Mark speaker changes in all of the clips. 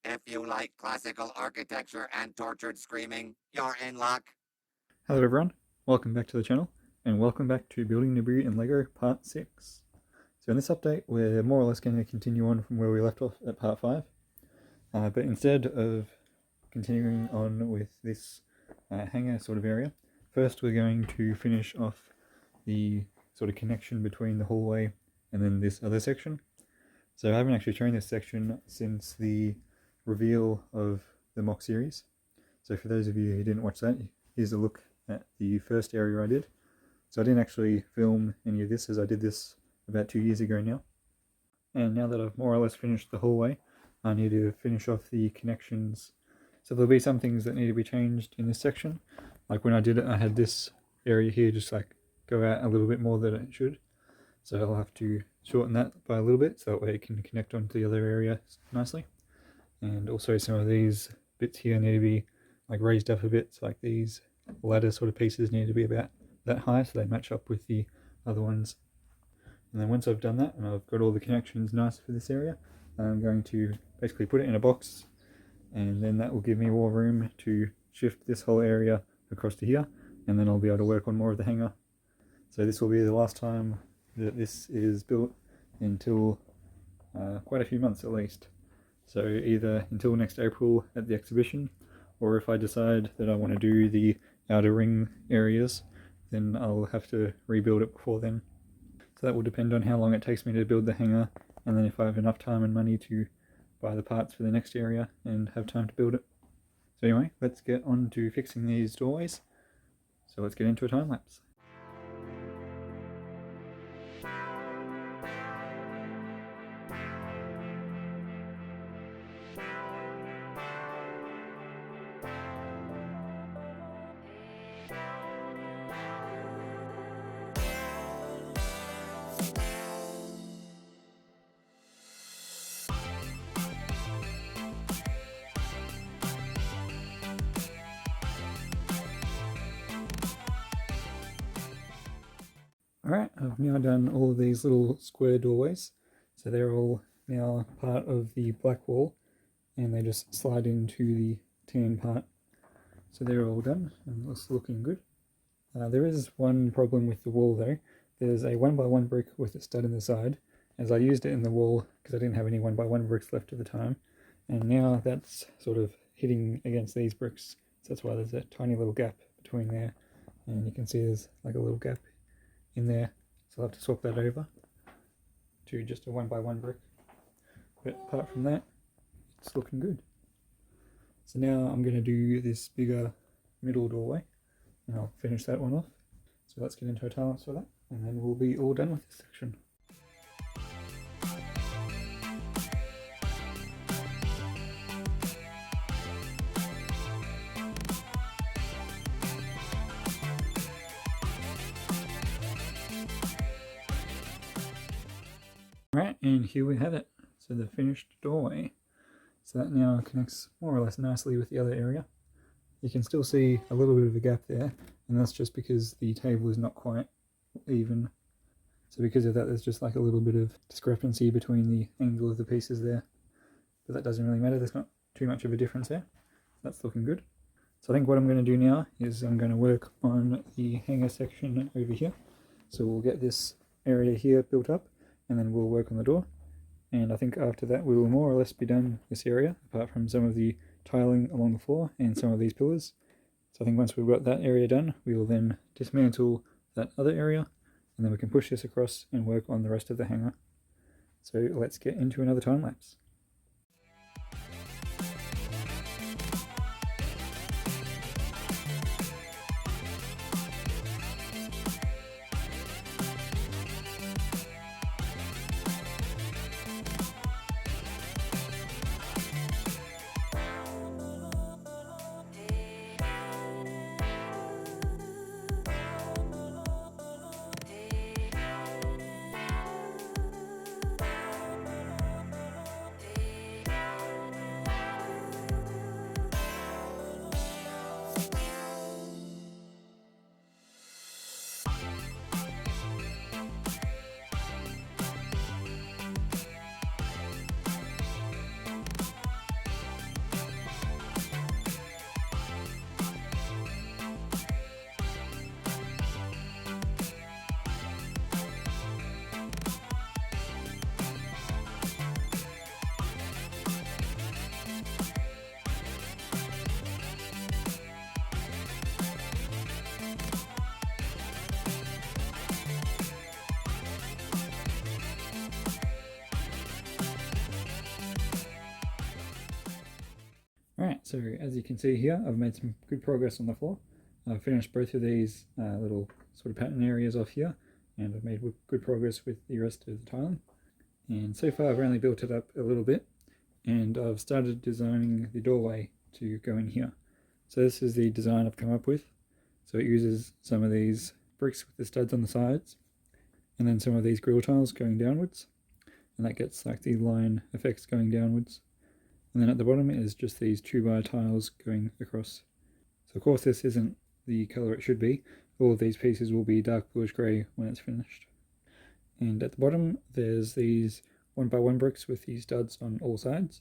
Speaker 1: If you like classical architecture and tortured screaming, you're in luck.
Speaker 2: Hello everyone, welcome back to the channel, and welcome back to Building Naboo in Lego Part 6. So in this update, we're more or less going to continue on from where we left off at Part 5, but instead of continuing on with this hangar sort of area, first we're going to finish off the sort of connection between the hallway and then this other section. So I haven't actually shown this section since the reveal of the MOC series. So for those of you who didn't watch that, here's a look at the first area I did. So I didn't actually film any of this, as I did this about 2 years ago now. And now that I've more or less finished the hallway, I need to finish off the connections. So there'll be some things that need to be changed in this section. Like when I did it, I had this area here just like go out a little bit more than it should. So I'll have to shorten that by a little bit so that way it can connect onto the other area nicely. And also some of these bits here need to be like raised up a bit, so like these ladder sort of pieces need to be about that high so they match up with the other ones. And then once I've done that and I've got all the connections nice for this area, I'm going to basically put it in a box, and then that will give me more room to shift this whole area across to here, and then I'll be able to work on more of the hangar. So this will be the last time that this is built until quite a few months at least. So either until next April at the exhibition, or if I decide that I want to do the outer ring areas, then I'll have to rebuild it before then. So that will depend on how long it takes me to build the hangar, and then if I have enough time and money to buy the parts for the next area and have time to build it. So anyway, let's get on to fixing these doorways. So let's get into a time lapse. Alright, I've now done all of these little square doorways, so they're all now part of the black wall, and they just slide into the tan part. So they're all done, and it's looking good. There is one problem with the wall though. There's a 1x1 brick with a stud in the side, as I used it in the wall because I didn't have any 1x1 bricks left at the time, and now that's sort of hitting against these bricks, so that's why there's a tiny little gap between there, and you can see there's like a little gap in there, so I'll have to swap that over to just a 1x1 brick. But apart from that, it's looking good. So now I'm going to do this bigger middle doorway, and I'll finish that one off. So let's get into a time lapse for that, and then we'll be all done with this section. Right, and here we have it. So the finished doorway. So that now connects more or less nicely with the other area. You can still see a little bit of a gap there, and that's just because the table is not quite even. So because of that, there's just like a little bit of discrepancy between the angle of the pieces there. But that doesn't really matter, there's not too much of a difference there. That's looking good. So I think what I'm going to do now is I'm going to work on the hangar section over here. So we'll get this area here built up, and then we'll work on the door. And I think after that we will more or less be done this area, apart from some of the tiling along the floor and some of these pillars. So I think once we've got that area done, we will then dismantle that other area, and then we can push this across and work on the rest of the hangar. So let's get into another time lapse. Alright, so as you can see here, I've made some good progress on the floor. I've finished both of these little sort of pattern areas off here, and I've made good progress with the rest of the tiling. And so far I've only built it up a little bit, and I've started designing the doorway to go in here. So this is the design I've come up with. So it uses some of these bricks with the studs on the sides, and then some of these grill tiles going downwards, and that gets like the line effects going downwards. And then at the bottom is just these 2x tiles going across. So of course this isn't the colour it should be. All of these pieces will be dark bluish grey when it's finished. And at the bottom there's these 1x1 bricks with these studs on all sides.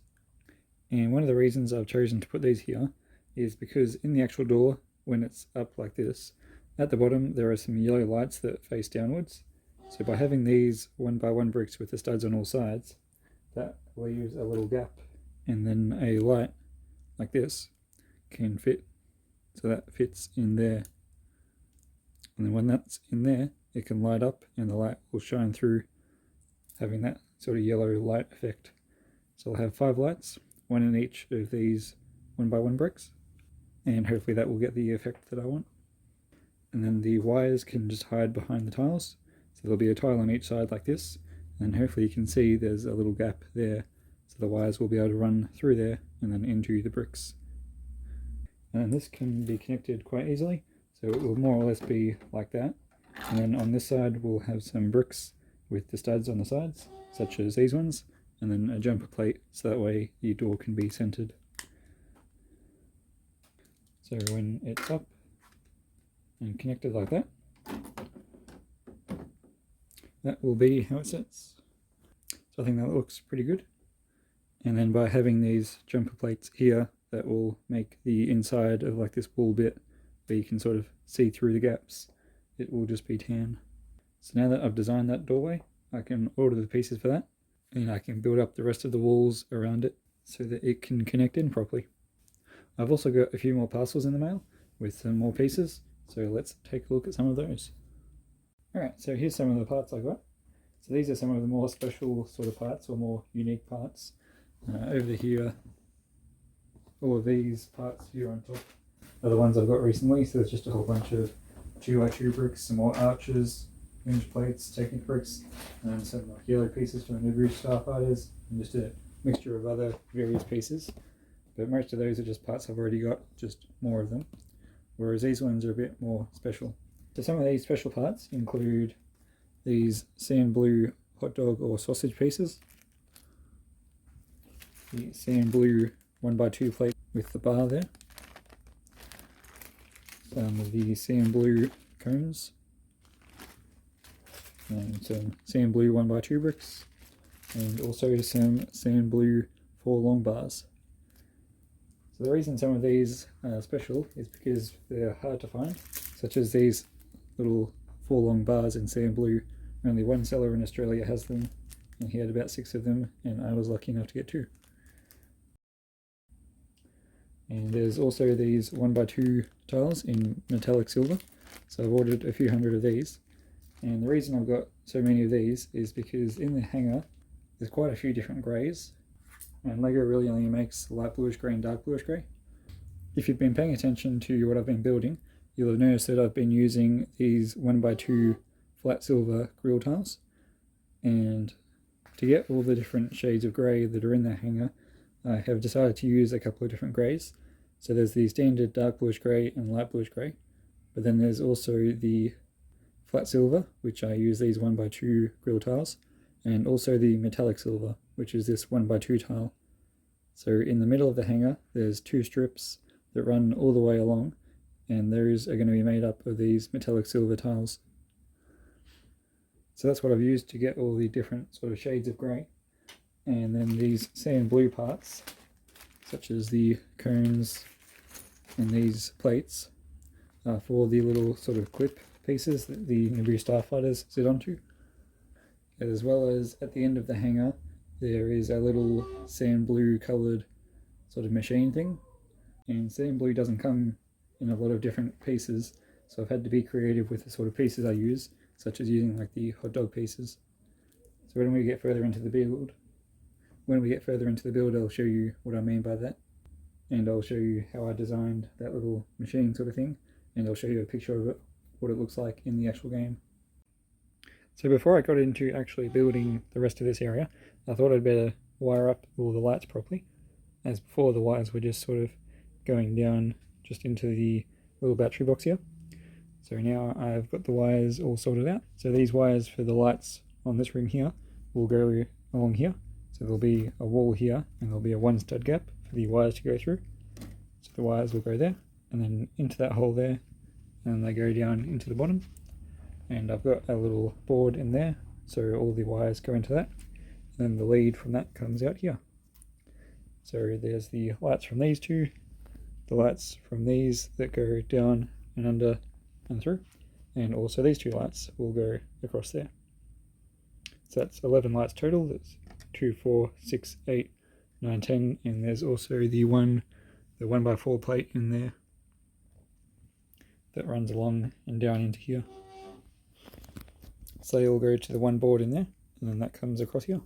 Speaker 2: And one of the reasons I've chosen to put these here is because in the actual door, when it's up like this, at the bottom there are some yellow lights that face downwards. So by having these 1x1 bricks with the studs on all sides, that leaves a little gap, and then a light like this can fit. So that fits in there, and then when that's in there it can light up and the light will shine through, having that sort of yellow light effect. So I'll have 5 lights, one in each of these 1x1 bricks, and hopefully that will get the effect that I want. And then the wires can just hide behind the tiles, so there'll be a tile on each side like this, and hopefully you can see there's a little gap there, so the wires will be able to run through there and then into the bricks. And this can be connected quite easily, so it will more or less be like that. And then on this side we'll have some bricks with the studs on the sides, such as these ones, and then a jumper plate, so that way the door can be centered. So when it's up and connected like that, that will be how it sits. So I think that looks pretty good. And then by having these jumper plates here, that will make the inside of like this wall bit where you can sort of see through the gaps, it will just be tan. So now that I've designed that doorway, I can order the pieces for that, and I can build up the rest of the walls around it so that it can connect in properly. I've also got a few more parcels in the mail with some more pieces, so let's take a look at some of those. Alright, so here's some of the parts I got. So these are some of the more special sort of parts, or more unique parts. Over here, all of these parts here on top are the ones I've got recently, so there's just a whole bunch of 2x2 bricks, some more arches, hinge plates, Technic bricks, and some yellow pieces from the Naboo Starfighters, and just a mixture of other various pieces. But most of those are just parts I've already got, just more of them, whereas these ones are a bit more special. So some of these special parts include these sand blue hot dog or sausage pieces, the sand blue 1x2 plate with the bar there, some of the sand blue cones, and some sand blue 1x2 bricks, and also some sand blue 4 long bars. So the reason some of these are special is because they're hard to find, such as these little 4 long bars in sand blue. Only one seller in Australia has them, and he had about 6 of them, and I was lucky enough to get 2. And there's also these 1x2 tiles in metallic silver, so I've ordered a few hundred of these. And the reason I've got so many of these is because in the hangar there's quite a few different greys, and Lego really only makes light bluish grey and dark bluish grey. If you've been paying attention to what I've been building, you'll have noticed that I've been using these 1x2 flat silver grill tiles, and to get all the different shades of grey that are in the hangar, I have decided to use a couple of different greys. So there's the standard dark bluish grey and light bluish grey, but then there's also the flat silver, which I use these 1x2 grill tiles, and also the metallic silver, which is this 1x2 tile. So in the middle of the hangar there's 2 strips that run all the way along, and those are going to be made up of these metallic silver tiles. So that's what I've used to get all the different sort of shades of grey. And then these sand blue parts, such as the cones and these plates, are for the little sort of clip pieces that the Naboo Starfighters sit onto. As well as at the end of the hangar there is a little sand blue coloured sort of machine thing, and sand blue doesn't come in a lot of different pieces, so I've had to be creative with the sort of pieces I use, such as using like the hot dog pieces. So when we get further into the build, I'll show you what I mean by that. and I'll show you how I designed that little machine sort of thing, and I'll show you a picture of it, what it looks like in the actual game. So before I got into actually building the rest of this area, I thought I'd better wire up all the lights properly. As before, the wires were just sort of going down just into the little battery box here. So now I've got the wires all sorted out. So these wires for the lights on this ring here will go along here. So there'll be a wall here, and there'll be a one stud gap for the wires to go through. So the wires will go there, and then into that hole there, and they go down into the bottom. And I've got a little board in there, so all the wires go into that, and then the lead from that comes out here. So there's the lights from these two, the lights from these that go down and under and through, and also these two lights will go across there. So that's 11 lights total. That's 2, 4, 6, 8, 9, 10, and there's also the 1x4 plate in there that runs along and down into here. So they all go to the one board in there, and then that comes across here.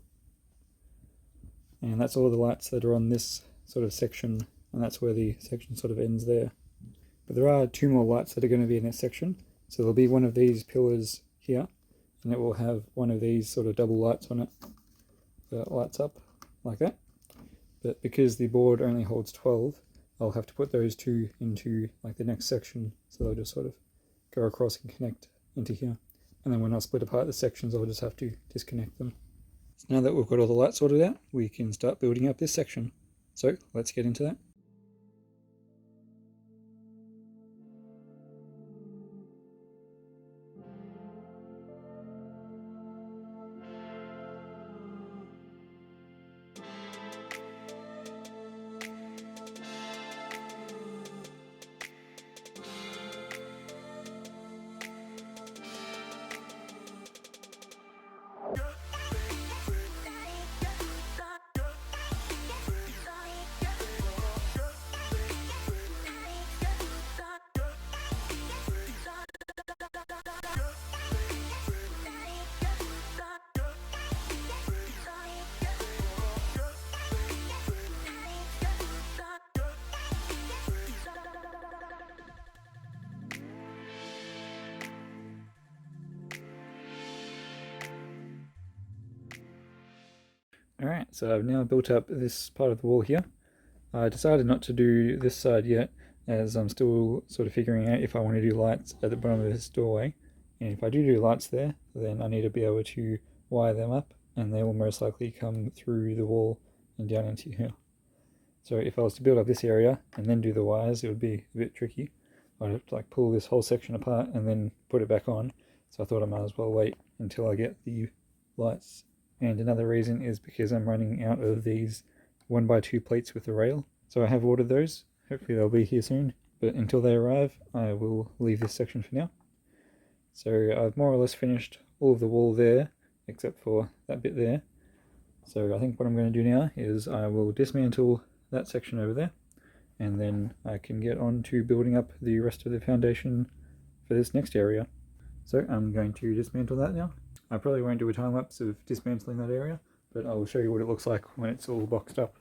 Speaker 2: And that's all the lights that are on this sort of section, and that's where the section sort of ends there. But there are 2 more lights that are going to be in this section. So there'll be one of these pillars here, and it will have one of these sort of double lights on it that lights up like that. But because the board only holds 12, I'll have to put those 2 into like the next section, so they'll just sort of go across and connect into here. And then when I split apart the sections, I'll just have to disconnect them. So now that we've got all the lights sorted out, we can start building up this section. So let's get into that. Alright, so I've now built up this part of the wall here. I decided not to do this side yet, as I'm still sort of figuring out if I want to do lights at the bottom of this doorway. And if I do lights there, then I need to be able to wire them up, and they will most likely come through the wall and down into here. So if I was to build up this area and then do the wires, it would be a bit tricky. I'd have to like pull this whole section apart and then put it back on. So I thought I might as well wait until I get the lights. And another reason is because I'm running out of these 1x2 plates with the rail. So I have ordered those. Hopefully they'll be here soon. But until they arrive, I will leave this section for now. So I've more or less finished all of the wall there, except for that bit there. So I think what I'm going to do now is I will dismantle that section over there, and then I can get on to building up the rest of the foundation for this next area. So I'm going to dismantle that now. I probably won't do a time lapse of dismantling that area, but I will show you what it looks like when it's all boxed up.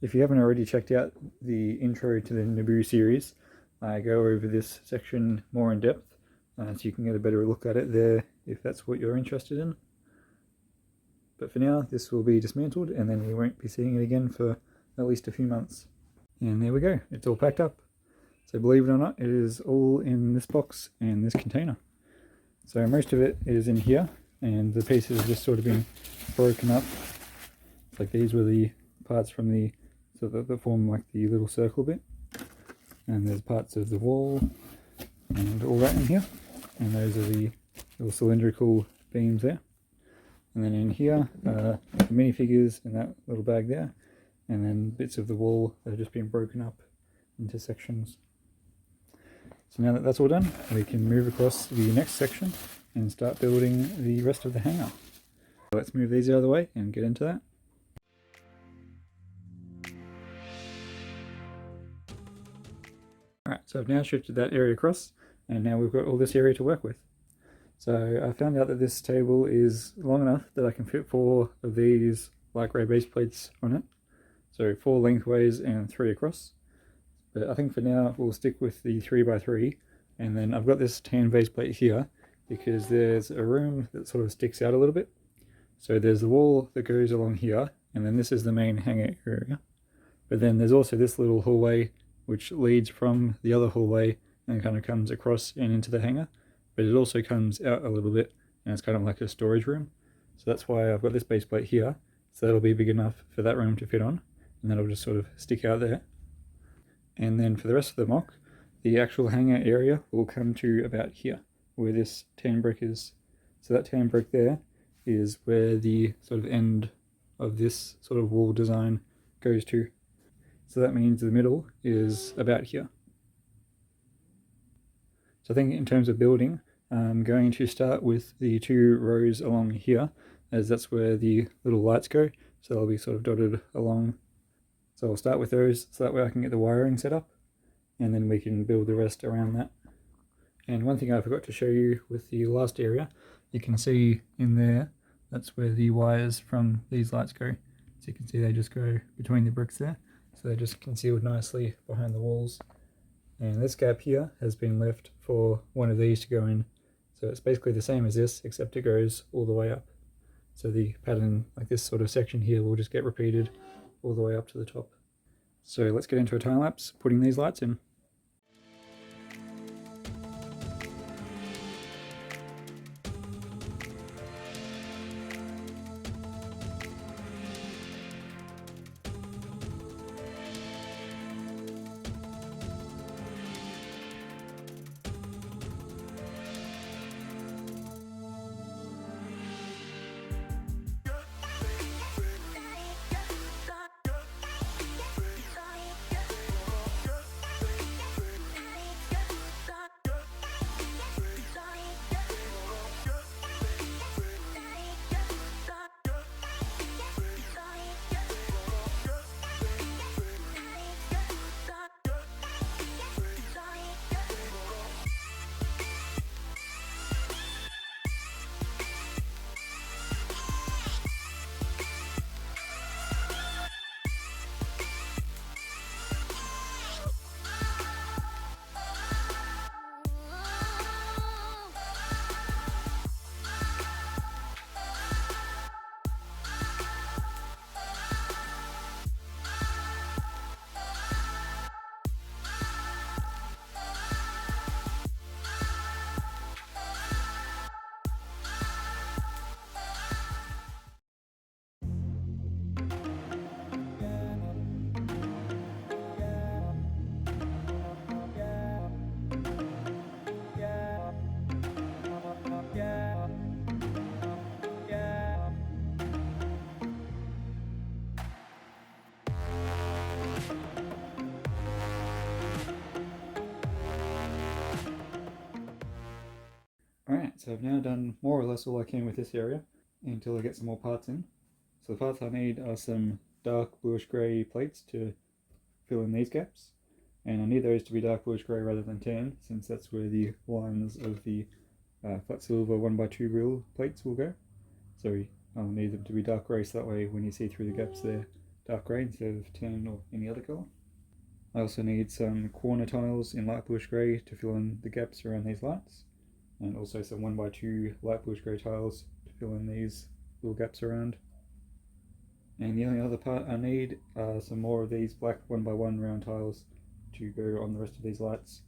Speaker 2: If you haven't already checked out the intro to the Naboo series, I go over this section more in depth, so you can get a better look at it there if that's what you're interested in. But for now, this will be dismantled, and then we won't be seeing it again for at least a few months. And there we go, it's all packed up. So believe it or not, it is all in this box and this container. So most of it is in here, and the pieces have just sort of been broken up. Like these were the parts from the, so that form like the little circle bit. And there's parts of the wall and all that in here. And those are the little cylindrical beams there. And then in here, the minifigures in that little bag there. And then bits of the wall that have just been broken up into sections. So now that that's all done, we can move across the next section and start building the rest of the hangar. So let's move these out of the way and get into that. Alright, so I've now shifted that area across, and now we've got all this area to work with. So I found out that this table is long enough that I can fit 4 of these light grey base plates on it. So 4 lengthways and 3 across. But I think for now we'll stick with the 3x3, and then I've got this tan base plate here because there's a room that sort of sticks out a little bit. So there's the wall that goes along here, and then this is the main hangar area. But then there's also this little hallway which leads from the other hallway and kind of comes across and into the hangar. But it also comes out a little bit, and it's kind of like a storage room. So that's why I've got this base plate here, so that'll be big enough for that room to fit on, and that'll just sort of stick out there. And then for the rest of the MOC, the actual hangar area will come to about here, where this tan brick is. So that tan brick there is where the sort of end of this sort of wall design goes to. So that means the middle is about here. So I think in terms of building, I'm going to start with the 2 rows along here, as that's where the little lights go. So they'll be sort of dotted along. So I'll start with those, so that way I can get the wiring set up, and then we can build the rest around that. And one thing I forgot to show you with the last area, you can see in there, that's where the wires from these lights go. So you can see they just go between the bricks there. So they're just concealed nicely behind the walls. And this gap here has been left for one of these to go in. So it's basically the same as this, except it goes all the way up. So the pattern, like this sort of section here, will just get repeated all the way up to the top. So let's get into a time lapse putting these lights in. Alright, so I've now done more or less all I can with this area until I get some more parts in. So the parts I need are some dark bluish grey plates to fill in these gaps, and I need those to be dark bluish grey rather than tan, since that's where the lines of the flat silver 1x2 reel plates will go. So I'll need them to be dark grey, so that way when you see through the gaps they're dark grey instead of tan or any other colour. I also need some corner tiles in light bluish grey to fill in the gaps around these lights, and also some 1x2 light bluish grey tiles to fill in these little gaps around. And the only other part I need are some more of these black 1x1 round tiles to go on the rest of these lights.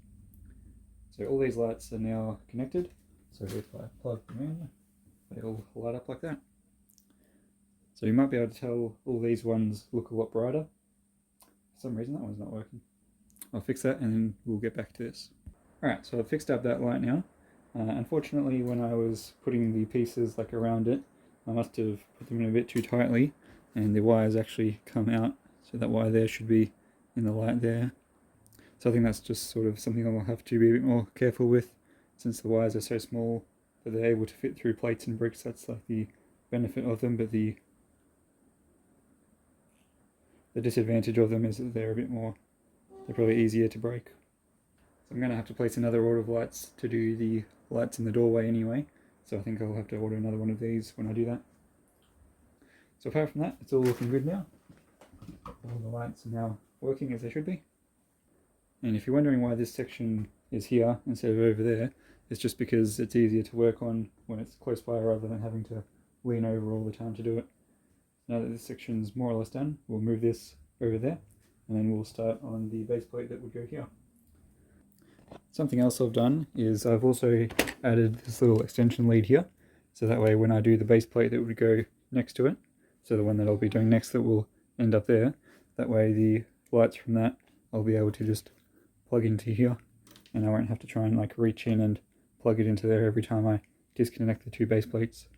Speaker 2: So all these lights are now connected, so if I plug them in, they all light up like that. So you might be able to tell all these ones look a lot brighter. For some reason that one's not working. I'll fix that and then we'll get back to this. Alright, so I've fixed up that light now. Unfortunately, when I was putting the pieces like around it, I must have put them in a bit too tightly, and the wires actually come out, so that wire there should be in the light there. So I think that's just sort of something I'll have to be a bit more careful with, since the wires are so small that they're able to fit through plates and bricks. That's like the benefit of them, but the disadvantage of them is that they're probably easier to break. So I'm going to have to place another order of lights to do the lights in the doorway anyway, so I think I'll have to order another one of these when I do that. So apart from that, it's all looking good now. all the lights are now working as they should be. And if you're wondering why this section is here instead of over there, it's just because it's easier to work on when it's close by rather than having to lean over all the time to do it. Now that this section's more or less done, we'll move this over there, and then we'll start on the base plate that would go here. Something else I've done is I've also added this little extension lead here, so that way when I do the base plate that would go next to it, so the one that I'll be doing next that will end up there, that way the lights from that I'll be able to just plug into here, and I won't have to try and like reach in and plug it into there every time I disconnect the two base plates.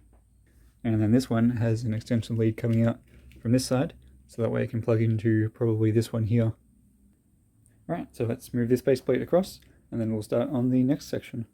Speaker 2: And then this one has an extension lead coming out from this side, so that way I can plug into probably this one here. Right, so let's move this base plate across, and then we'll start on the next section.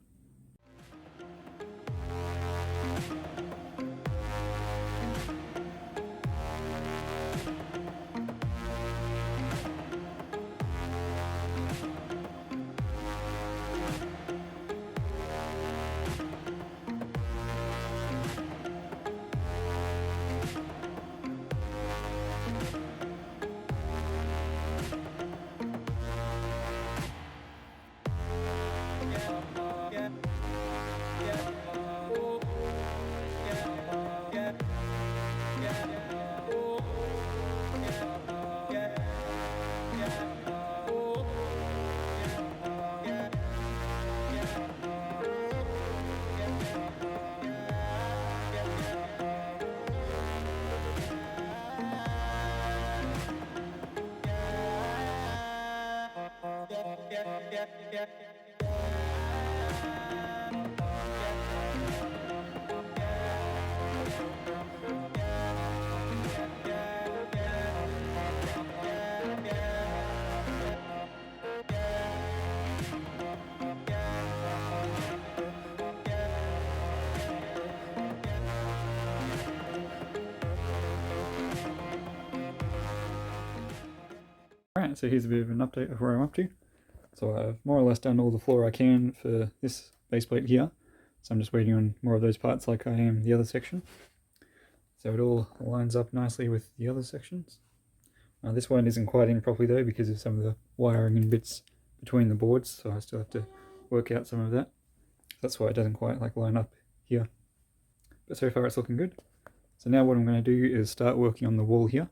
Speaker 2: Alright, so here's a bit of an update of where I'm up to. So I've more or less done all the floor I can for this base plate here. So I'm just waiting on more of those parts like I am the other section. So it all lines up nicely with the other sections. This one isn't quite in properly though because of some of the wiring and bits between the boards, so I still have to work out some of that. That's why it doesn't quite like line up here. But so far it's looking good. So now what I'm going to do is start working on the wall here.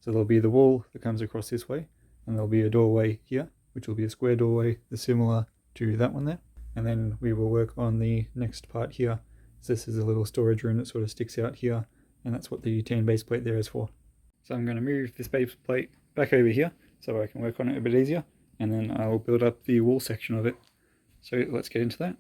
Speaker 2: So there'll be the wall that comes across this way, and there'll be a doorway here, which will be a square doorway, similar to that one there. And then we will work on the next part here. So this is a little storage room that sort of sticks out here, and that's what the tan base plate there is for. So I'm going to move this base plate back over here so I can work on it a bit easier, and then I'll build up the wall section of it. So let's get into that.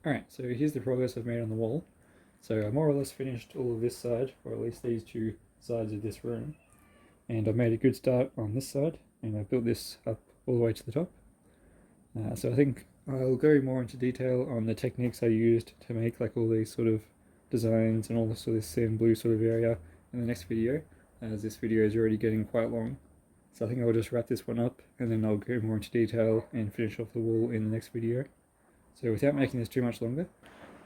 Speaker 2: Alright, so here's the progress I've made on the wall. So I more or less finished all of this side, or at least these two sides of this room. And I've made a good start on this side, and I've built this up all the way to the top. So I think I'll go more into detail on the techniques I used to make like all these sort of designs and all this sort of sand blue sort of area in the next video, as this video is already getting quite long. So I think I'll just wrap this one up, and then I'll go more into detail and finish off the wall in the next video. So without making this too much longer,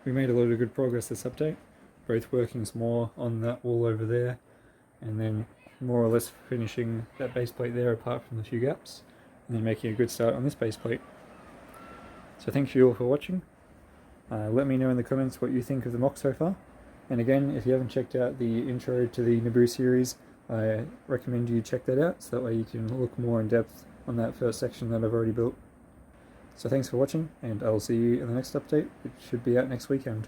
Speaker 2: we made a lot of good progress this update, both working some more on that wall over there, and then more or less finishing that base plate there apart from the few gaps, and then making a good start on this base plate. So thank you all for watching. Let me know in the comments what you think of the MOC so far. And again, if you haven't checked out the intro to the Naboo series, I recommend you check that out, so that way you can look more in depth on that first section that I've already built. So thanks for watching, and I'll see you in the next update, which should be out next weekend.